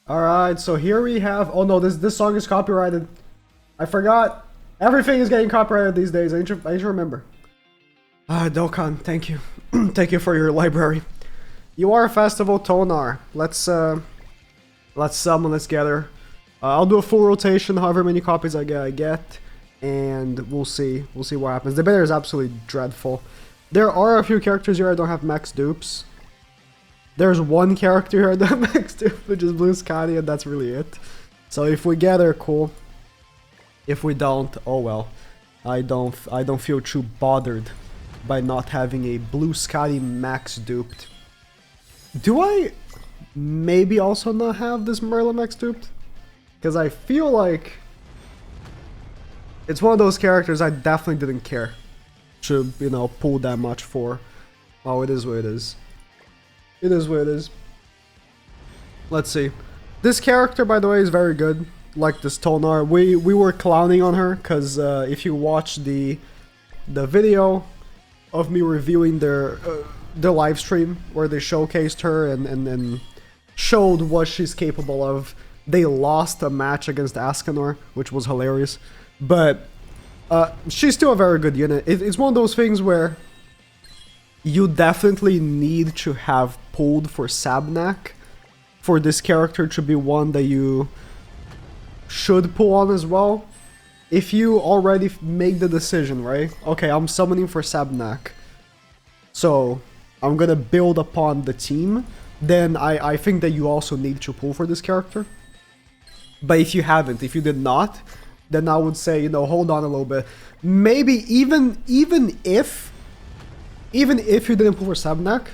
Alright, so here we have... Oh no, this song is copyrighted. I forgot. Everything is getting copyrighted these days. I need to remember. Dokkan, thank you. Thank you for your library. You are a festival, THOR. Let's summon this together. I'll do a full rotation, however many copies I get. And we'll see. We'll see what happens. The banner is absolutely dreadful. There are a few characters here I don't have max dupes. There's one character here I don't have max dupe, which is Blue Scotty, and that's really it. So if we get her, cool. If we don't, oh well. I don't feel too bothered by not having a Blue Scotty max duped. Do I maybe also not have this Merlin max duped? Because I feel like it's one of those characters I definitely didn't care to, you know, pull that much for. Oh, it is what it is. It is what it is. Let's see. This character, by the way, is very good. Like this THOR. We were clowning on her because if you watch the video of me reviewing their live stream where they showcased her and showed what she's capable of, they lost a match against Ascanor, which was hilarious. But she's still a very good unit. It's one of those things where you definitely need to have pulled for Sabnak for this character to be one that you should pull on as well. If you already make the decision, right? Okay, I'm summoning for Sabnak, so I'm gonna build upon the team, then I think that you also need to pull for this character. But if you haven't, if you did not, then I would say, you know, hold on a little bit. Maybe even if you didn't pull for Sabnak,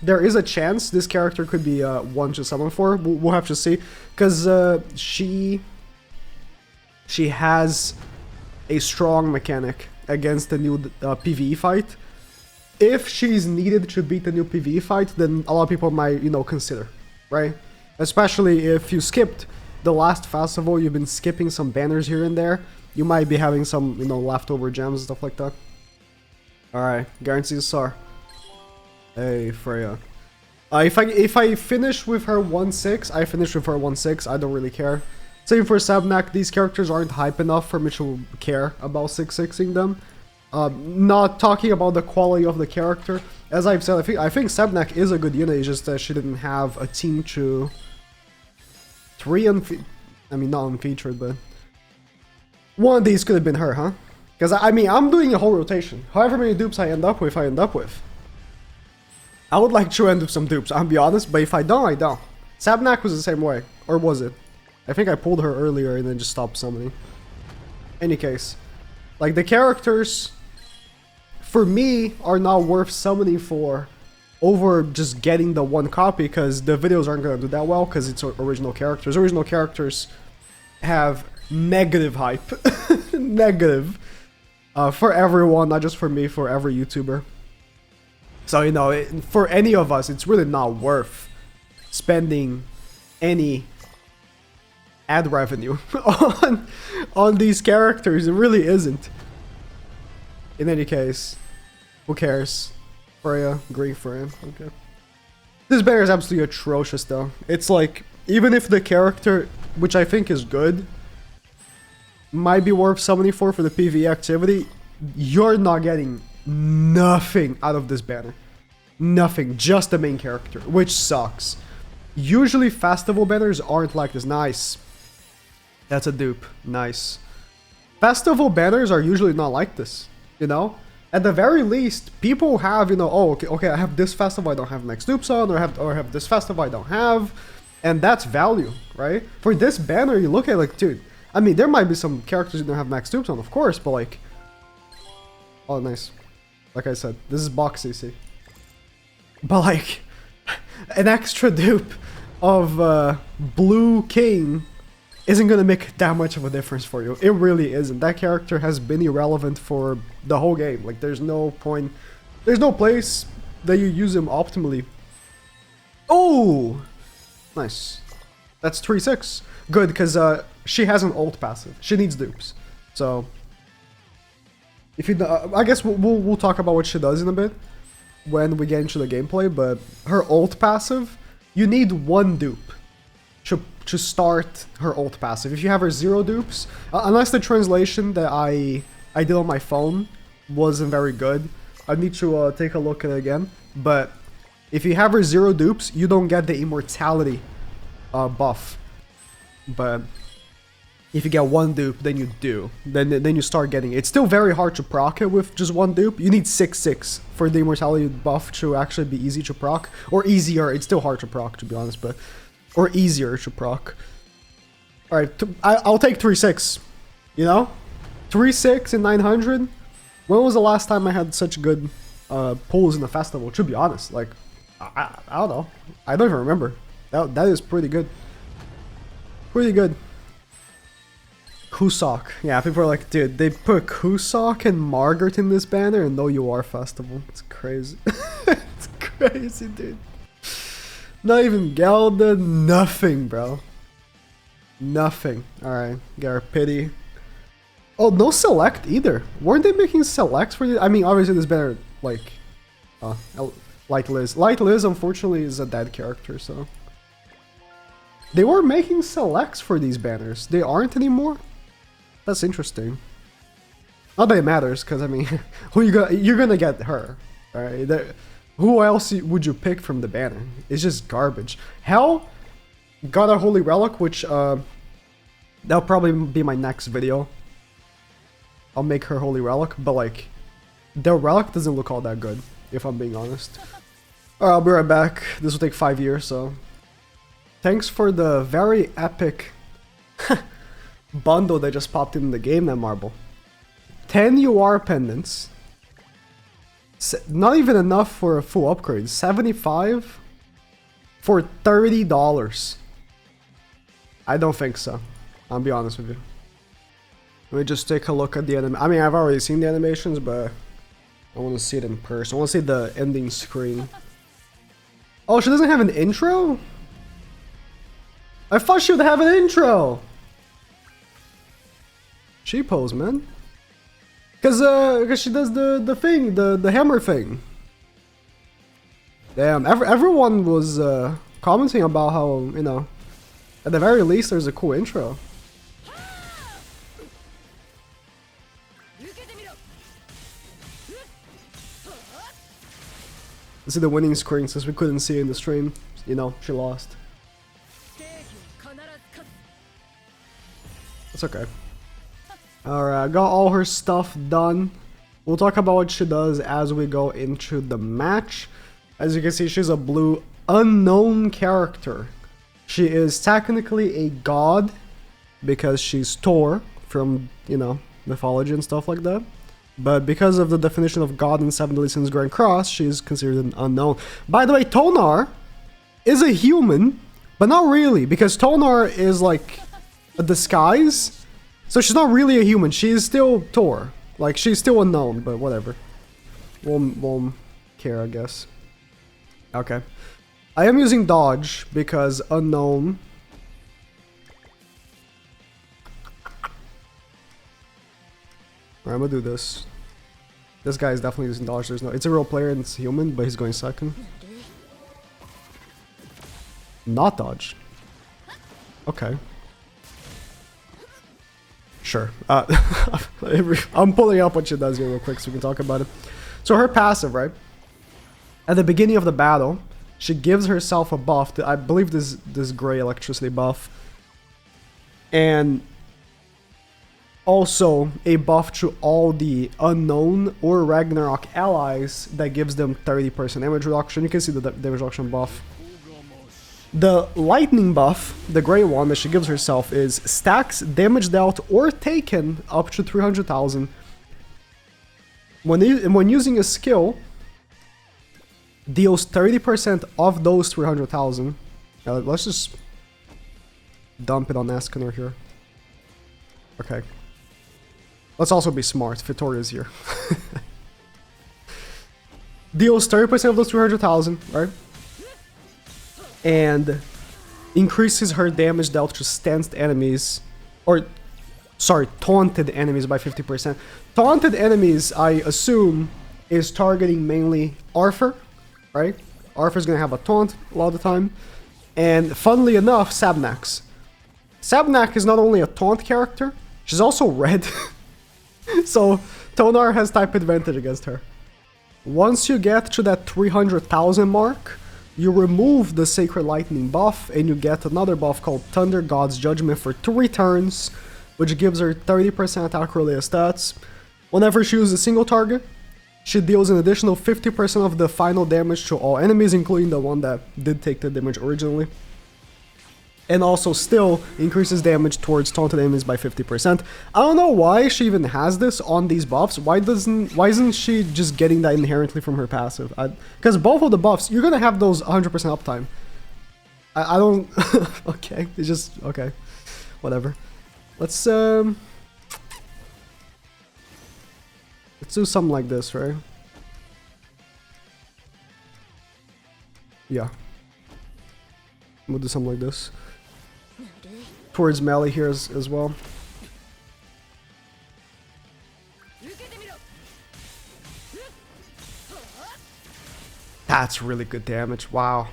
there is a chance this character could be one to summon for. We'll have to see, because she has a strong mechanic against the new PvE fight. If she's needed to beat the new PvE fight, then a lot of people might, you know, consider, right? Especially if you skipped the last festival, you've been skipping some banners here and there. You might be having some, you know, leftover gems and stuff like that. Alright, guarantees SAR. Hey, Freya. If I finish with her 1-6, I finish with her 1-6. I don't really care. Same for Sabnak. These characters aren't hype enough for me to care about 6-6ing them. Not talking about the quality of the character. As I've said, I think Sabnak is a good unit. It's just that she didn't have a team to... I mean, not unfeatured, but... One of these could have been her, huh? Because, I mean, I'm doing a whole rotation. However many dupes I end up with, I would like to end with some dupes, I'll be honest, but if I don't, I don't. Sabnak was the same way. Or was it? I think I pulled her earlier and then just stopped summoning. Any case. Like, the characters, for me, are not worth summoning for over just getting the one copy, because the videos aren't going to do that well, because it's original characters. Original characters have negative hype. Negative. For everyone, not just for me, for every YouTuber. So, you know, for any of us, it's really not worth spending any ad revenue on these characters. It really isn't. In any case, who cares? Freya, green Freya, okay. This banner is absolutely atrocious though. It's like, even if the character, which I think is good, might be worth summoning for the PvE activity, you're not getting nothing out of this banner. Nothing, just the main character, which sucks. Usually festival banners aren't like this. Nice. That's a dupe. Nice. Festival banners are usually not like this, you know? At the very least, people have, you know, oh, okay, I have this festival I don't have max dupes on, or I have this festival I don't have, and that's value, right? For this banner, you look at it like, dude, I mean, there might be some characters you don't have max dupes on, of course, but like, oh, nice. Like I said, this is box CC. But like, an extra dupe of Blue King isn't gonna make that much of a difference for you. It really isn't. That character has been irrelevant for the whole game. Like, there's no point, there's no place that you use him optimally. Oh! Nice. That's 3-6. Good, because she has an ult passive. She needs dupes. So, if you, I guess we'll talk about what she does in a bit when we get into the gameplay, but her ult passive, you need one dupe to start her ult passive. If you have her 0 dupes, unless the translation that I did on my phone wasn't very good, I need to take a look at it again. But if you have her 0 dupes, you don't get the immortality buff. But if you get 1 dupe, then you do. Then you start getting it. It's still very hard to proc it with just 1 dupe. You need 6/6 for the immortality buff to actually be easy to proc. Or easier. It's still hard to proc, to be honest, but... Or easier to proc. Alright, I'll take 3/6. You know? 3/6 and 900. When was the last time I had such good pulls in the festival? To be honest, like... I don't know. I don't even remember. That is pretty good. Pretty good. Kusok. Yeah, people are like, dude, they put Kusok and Margaret in this banner and no UR festival. It's crazy. It's crazy, dude. Not even Gelda, nothing, bro. Nothing. Alright, get our pity. Oh, no select either. Weren't they making selects for this? I mean, obviously this banner, like... Light Liz. Light Liz, unfortunately, is a dead character, so... They were making selects for these banners. They aren't anymore? That's interesting. Not that it matters, because I mean, you're gonna get her. Alright, who else would you pick from the banner? It's just garbage. Hell got a Holy Relic, which that'll probably be my next video. I'll make her Holy Relic, but like, the relic doesn't look all that good, if I'm being honest. Alright, I'll be right back. This will take 5 years, so... Thanks for the very epic bundle that just popped in the game, that marble. 10 UR pendants. Not even enough for a full upgrade. 75 for $30. I don't think so. I'll be honest with you. Let me just take a look at the I mean, I've already seen the animations, but I want to see it in person. I want to see the ending screen. Oh, she doesn't have an intro? I thought she would have an intro! Cheapos, man. Cause she does the thing, the hammer thing. Damn, everyone was commenting about how, you know, at the very least there's a cool intro. Let's see the winning screen since we couldn't see it in the stream. You know, she lost. It's okay. Alright, I got all her stuff done. We'll talk about what she does as we go into the match. As you can see, she's a blue unknown character. She is technically a god because she's THOR from, you know, mythology and stuff like that. But because of the definition of god in 7 Deadly Sins Grand Cross, she is considered an unknown. By the way, THOR is a human, but not really, because THOR is like a disguise. So she's not really a human, she is still THOR. Like, she's still unknown, but whatever. Won't care, I guess. Okay. I am using dodge because unknown. Alright, I'm gonna do this. This guy is definitely using dodge. There's no. It's a real player and it's human, but he's going second. Not dodge. Okay. Sure. I'm pulling up what she does here real quick so we can talk about it. So her passive, right? At the beginning of the battle, she gives herself a buff. I believe this gray electricity buff. And also a buff to all the unknown or Ragnarok allies that gives them 30% damage reduction. You can see the damage reduction buff. The lightning buff, the gray one that she gives herself, is stacks damage dealt or taken up to 300,000. When using a skill, deals 30% of those 300,000. Let's just dump it on Escanor here. Okay. Let's also be smart. Victoria's here. Deals 30% of those 300,000, right? And increases her damage dealt to stanced enemies, or sorry, taunted enemies by 50%. Taunted enemies, I assume, is targeting mainly Arthur, right? Arthur's gonna have a taunt a lot of the time. And funnily enough, Sabnax. Sabnak is not only a taunt character, she's also red. So THOR has type advantage against her. Once you get to that 300,000 mark, you remove the Sacred Lightning buff and you get another buff called Thunder God's Judgment for 3 turns, which gives her 30% attack related stats. Whenever she uses a single target, she deals an additional 50% of the final damage to all enemies, including the one that did take the damage originally. And also still increases damage towards taunted enemies by 50%. I don't know why she even has this on these buffs. Why isn't she just getting that inherently from her passive? Because both of the buffs, you're gonna have those 100% uptime. I don't... Okay, it's just... Okay. Whatever. Let's do something like this, right? Yeah. We'll do something like this. Towards melee here as well. That's really good damage. Wow.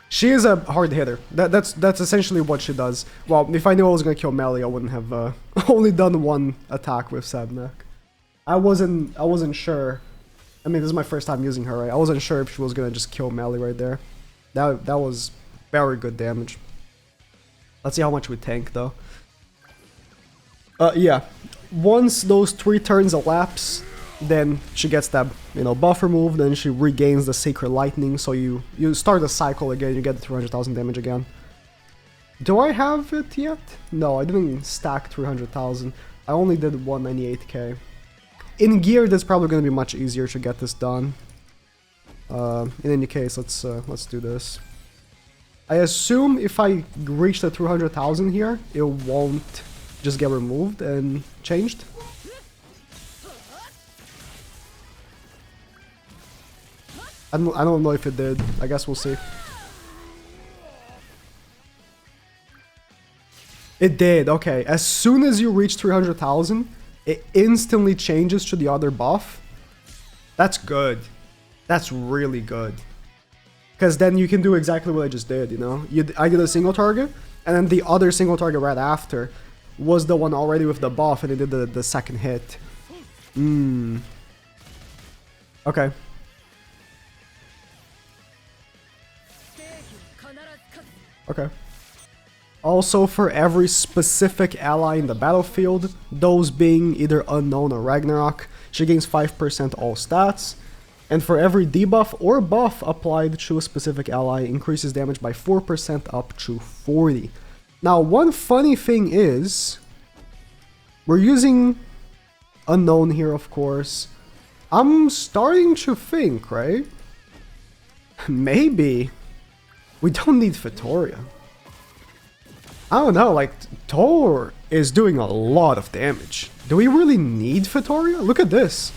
She is a hard hitter. That's essentially what she does. Well, if I knew I was gonna kill melee, I wouldn't have only done one attack with Sabnak. I wasn't sure. I mean, this is my first time using her, right? I wasn't sure if she was gonna just kill melee right there. That was very good damage. Let's see how much we tank though. Yeah. Once those 3 turns elapse, then she gets that, you know, buff removed, then she regains the Sacred Lightning, so you start the cycle again, you get the 300,000 damage again. Do I have it yet? No, I didn't stack 300,000. I only did 198k. In gear, that's probably going to be much easier to get this done. In any case, let's do this. I assume if I reach the 300,000 here, it won't just get removed and changed. I don't know if it did. I guess we'll see. It did, okay. As soon as you reach 300,000, it instantly changes to the other buff. That's good. That's really good. Because then you can do exactly what I just did, you know? I did a single target, and then the other single target right after was the one already with the buff, and it did the second hit. Okay. Okay. Also, for every specific ally in the battlefield, those being either Unknown or Ragnarok, she gains 5% all stats. And for every debuff or buff applied to a specific ally, increases damage by 4% up to 40. Now, one funny thing is, we're using Unknown here, of course. I'm starting to think, right? Maybe we don't need Vittoria. I don't know, like, THOR is doing a lot of damage. Do we really need Vittoria? Look at this.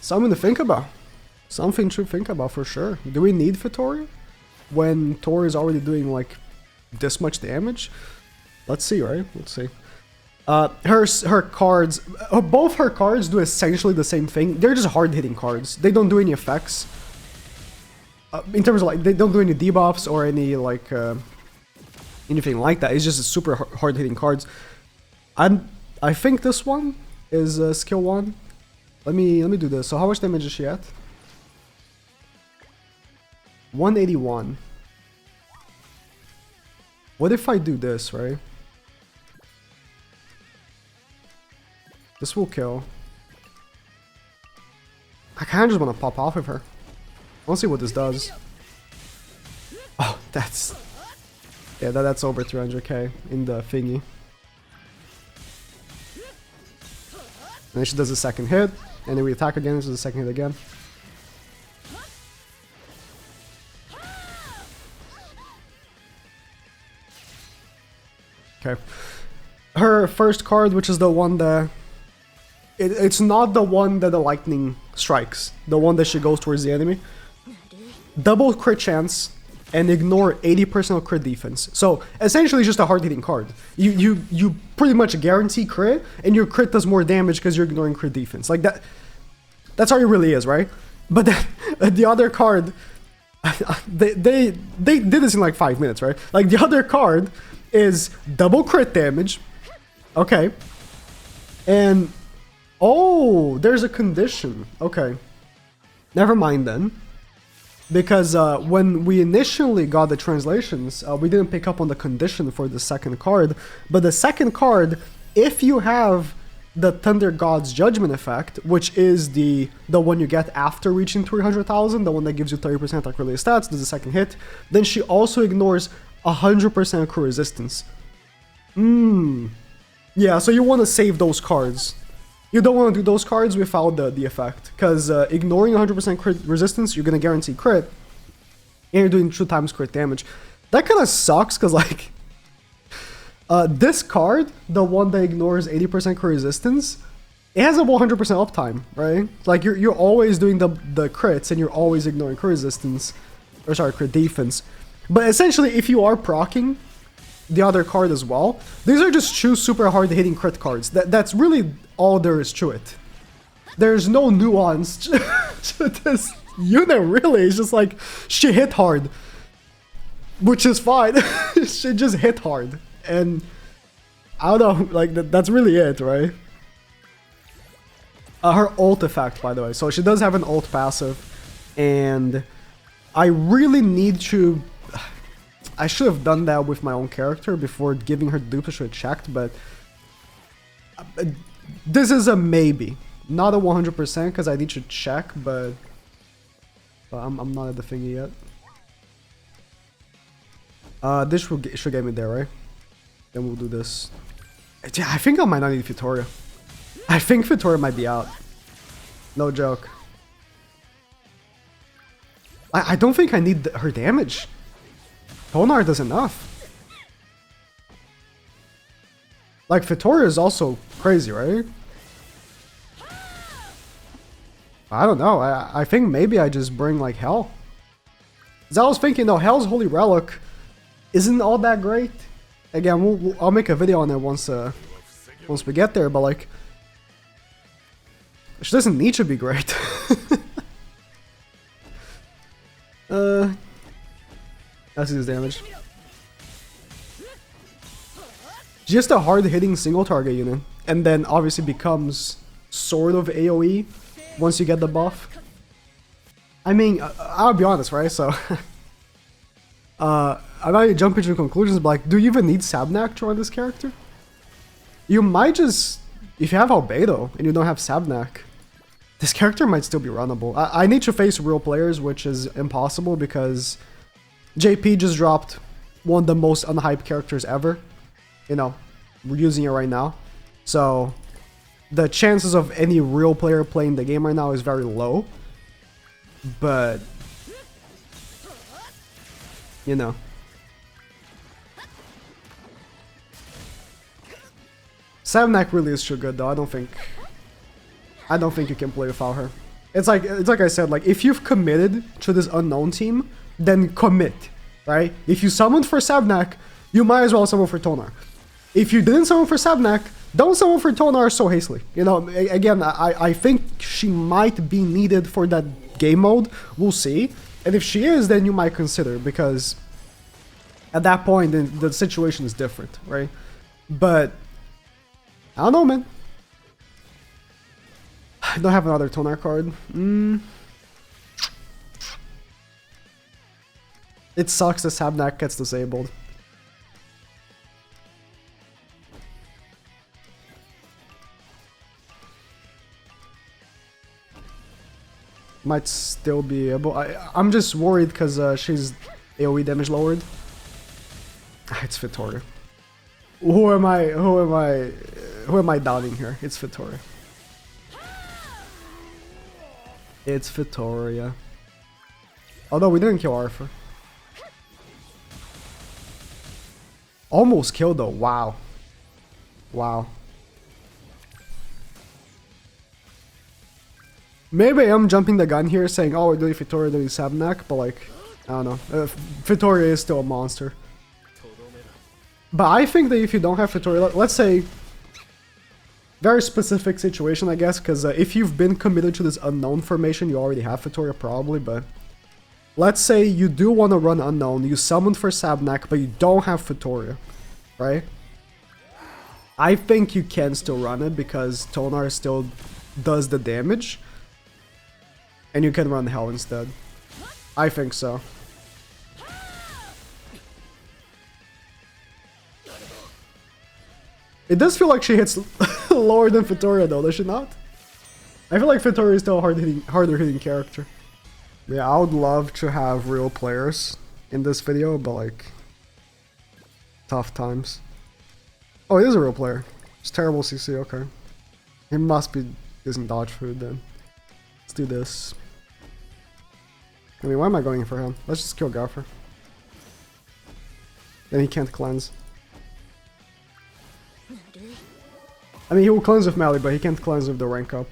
Something to think about. Something to think about for sure. Do we need Vittoria when THOR is already doing like this much damage? Let's see, right? Let's see. Her cards, both her cards do essentially the same thing. They're just hard-hitting cards. They don't do any effects. In terms of like, they don't do any debuffs or any like anything like that. It's just super hard-hitting cards. I think this one is skill 1. Let me do this. So how much damage is she at? 181. What if I do this, right? This will kill. I kind of just want to pop off of her. I want to see what this does. Oh, that's... Yeah, that's over 300k in the thingy. And then she does a second hit, and then we attack again, this is the second hit again. Okay. Her first card, which is the one that... It's not the one that the lightning strikes. The one that she goes towards the enemy. Double crit chance, and ignore 80% of crit defense. So, essentially just a hard-hitting card. You pretty much guarantee crit, and your crit does more damage because you're ignoring crit defense. Like that... That's how it really is, right? But then, the other card they did this in like 5 minutes, right? Like the other card is double crit damage. Okay. And oh, there's a condition. Okay. Never mind then. Because when we initially got the translations, we didn't pick up on the condition for the second card. But the second card, if you have the Thunder God's Judgment effect, which is the one you get after reaching 300,000, the one that gives you 30% attack related stats, does the second hit, then she also ignores 100% crew resistance. Yeah, so you want to save those cards. You don't want to do those cards without the effect, because ignoring 100% crit resistance, you're going to guarantee crit, and you're doing 2 times crit damage. That kind of sucks, because like, this card, the one that ignores 80% crit resistance, it has a 100% uptime, right? Like you're always doing the crits and you're always ignoring crit resistance, or sorry, crit defense. But essentially, if you are proccing the other card as well, these are just 2 super hard hitting crit cards. That's really all there is to it. There's no nuance to this unit, really. It's just like she hit hard, which is fine. She just hit hard. And I don't know, like that's really it, right? Her ult effect, by the way. So she does have an ult passive, and I really need to. I should have done that with my own character before giving her dupes. I should have checked, but this is a maybe, not a 100% because I need to check. But I'm not at the thingy yet. This should get me there, right? Then we'll do this. Yeah, I think I might not need Vittoria. I think Vittoria might be out. No joke. I don't think I need her damage. THOR does enough. Like, Vittoria is also crazy, right? I don't know. I think maybe I just bring, like, Hell. Because I was thinking, no, Hell's Holy Relic isn't all that great. Again, I'll make a video on it once we get there, but like, she doesn't need to be great. That's his damage. Just a hard-hitting single target unit, and then obviously becomes sort of AoE once you get the buff. I mean, I'll be honest, right? So, I'm not jumping to conclusions, but like, do you even need Sabnak to run this character? You might just, if you have Albedo and you don't have Sabnak, this character might still be runnable. I need to face real players, which is impossible because JP just dropped one of the most unhyped characters ever. You know, we're using it right now. So the chances of any real player playing the game right now is very low. But, you know. Sabnak really is too good though. I don't think you can play without her. It's like I said, like if you've committed to this unknown team, then commit, right? If you summoned for Sabnak, you might as well summon for THOR. If you didn't summon for Sabnak, don't summon for THOR so hastily. You know, again, I think she might be needed for that game mode. We'll see. And if she is, then you might consider, because at that point, then the situation is different, right? But I don't know, man. I don't have another THOR card. It sucks that Sabnak gets disabled. Might still be able. I'm just worried because she's AoE damage lowered. It's Vittoria. Who am I doubting here? It's Vittoria. It's Vittoria. Although we didn't kill Arthur. Almost killed though. Wow. Wow. Maybe I'm jumping the gun here saying, oh, we're doing Vittoria, doing Sabnak, but like, I don't know. Vittoria is still a monster. But I think that if you don't have Vittoria, let's say, very specific situation, I guess, because if you've been committed to this unknown formation, you already have Vittoria probably, but let's say you do want to run Unknown, you summon for Sabnak, but you don't have Fatoria, right? I think you can still run it because THOR still does the damage. And you can run Hell instead. I think so. It does feel like she hits lower than Fatoria though, does she not? I feel like Fatoria is still a harder hitting character. Yeah, I would love to have real players in this video, but like... tough times. Oh, he is a real player. It's terrible CC, okay. He must be using dodge food then. Let's do this. I mean, why am I going for him? Let's just kill Gaffer. Then he can't cleanse. I mean, he will cleanse with melee, but he can't cleanse with the rank up.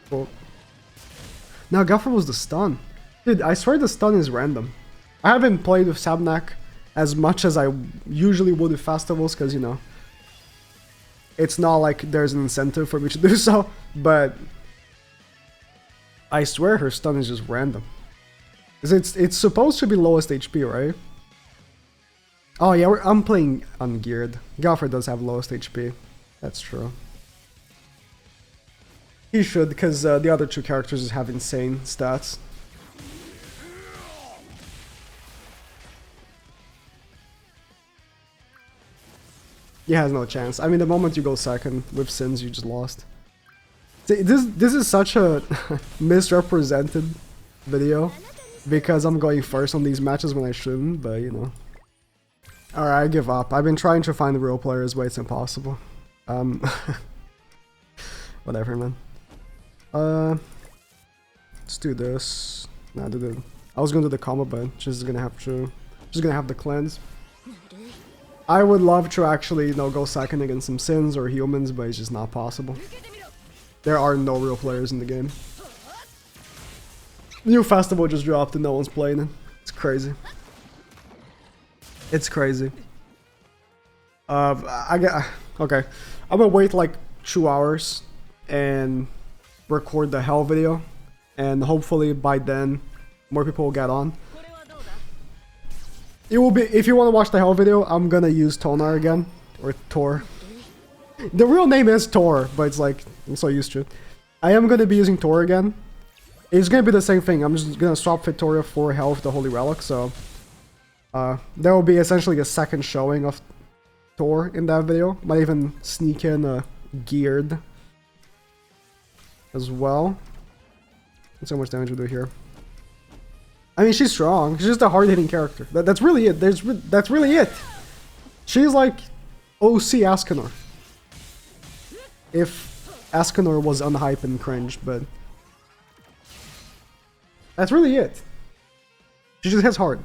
Cool. Now, Gaffer was the stun. Dude, I swear the stun is random. I haven't played with Sabnak as much as I usually would with festivals, because, you know, it's not like there's an incentive for me to do so, but I swear her stun is just random. It's supposed to be lowest HP, right? Oh yeah, I'm playing ungeared. Gaffer does have lowest HP. That's true. He should, because the other two characters just have insane stats. He has no chance. I mean, the moment you go second with Sins, you just lost. This is such a misrepresented video, because I'm going first on these matches when I shouldn't, but you know. Alright, I give up. I've been trying to find real players, but it's impossible. Whatever, man. Let's do this. Nah, I was gonna do the combo, but just gonna have the cleanse. I would love to actually, you know, go second against some Sins or humans, but it's just not possible. There are no real players in the game. New festival just dropped and no one's playing it. It's crazy. It's crazy. Okay. I'm gonna wait like 2 hours and record the Hell video, and hopefully by then more people will get on. It will be, if you want to watch the Hell video, I'm gonna use THOR again, or THOR. The real name is THOR, but it's like, I'm so used to it. I am gonna be using THOR again. It's gonna be the same thing. I'm just gonna swap Fatoria for Hell with the Holy Relic, so there will be essentially a second showing of THOR in that video. Might even sneak in geared as well. Let's see how much damage we do here. I mean, she's strong. She's just a hard-hitting character. That's really it. That's really it. She's like OC Ascanor. If Ascanor was unhyped and cringe, but that's really it. She just hits hard.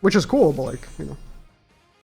Which is cool, but like, you know.